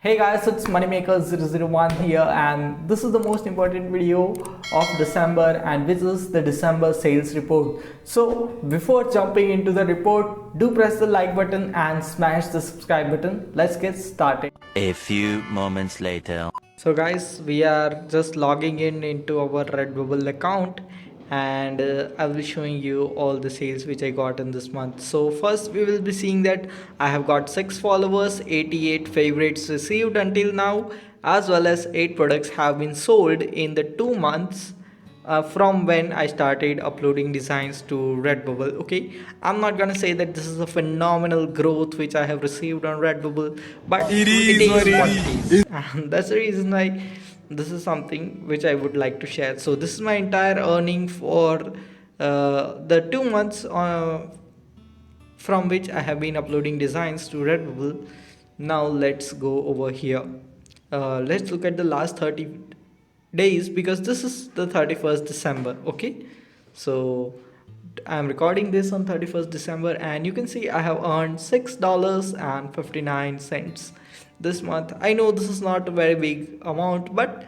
Hey guys, it's Moneymaker001 here, and this is the most important video of December, and which is the December sales report. So before jumping into the report, do press the like button and smash the subscribe button. Let's get started. A few moments later. So guys, we are just logging in into our Redbubble account, and I will be showing you all the sales which I got in this month. So first we will be seeing that I have got 6 followers, 88 favorites received until now, as well as 8 products have been sold in the 2 months from when I started uploading designs to Redbubble. Okay, I'm not gonna say that this is a phenomenal growth which I have received on Redbubble, but it is what it is, and that's the reason why this is something which I would like to share. So this is my entire earning for the 2 months from which I have been uploading designs to Redbubble. Now let's go over here. Let's look at the last 30 days, because this is the 31st December. Okay, so I'm recording this on 31st December, and you can see I have earned $6.59 this month. I know this is not a very big amount, but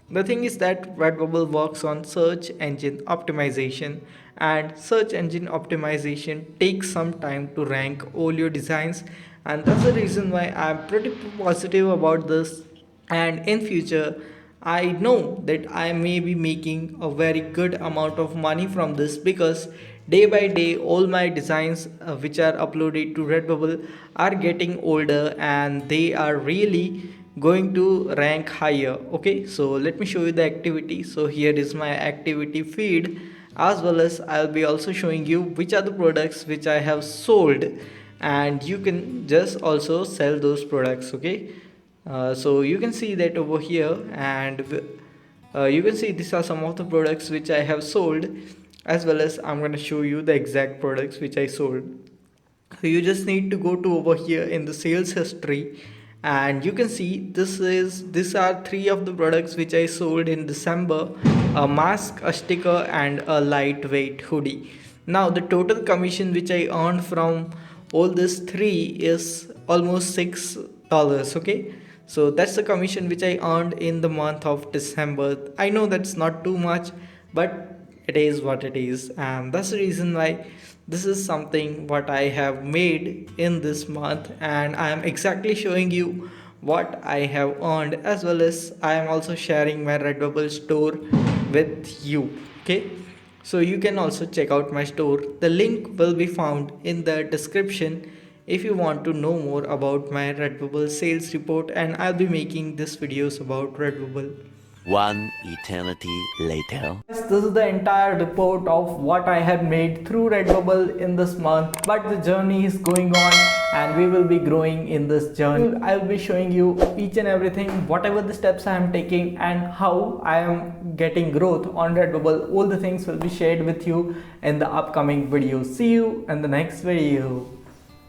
the thing is that Redbubble works on search engine optimization, and search engine optimization takes some time to rank all your designs, and that's the reason why I'm pretty positive about this. And in future, I know that I may be making a very good amount of money from this, because day by day all my designs which are uploaded to Redbubble are getting older, and they are really going to rank higher. Okay, so let me show you the activity. So here is my activity feed, as well as I'll be also showing you which are the products which I have sold, and you can just also sell those products. Okay, so you can see that over here, and you can see these are some of the products which I have sold, as well as I'm going to show you the exact products which I sold. So you just need to go to over here in the sales history, and you can see these are 3 of the products which I sold in December: a mask, a sticker, and a lightweight hoodie. Now the total commission which I earned from all these 3 is almost $6. Okay, so that's the commission which I earned in the month of December. I know that's not too much, but it is what it is, and that's the reason why this is something what I have made in this month, and I am exactly showing you what I have earned, as well as I am also sharing my Redbubble store with you. Okay, so you can also check out my store. The link will be found in the description if you want to know more about my Redbubble sales report, and I'll be making these videos about Redbubble. One eternity later. Yes, this is the entire report of what I have made through Redbubble in this month, but the journey is going on, and we will be growing in this journey. I will be showing you each and everything, whatever the steps I am taking and how I am getting growth on Redbubble. All the things will be shared with you in the upcoming video. See you in the next video.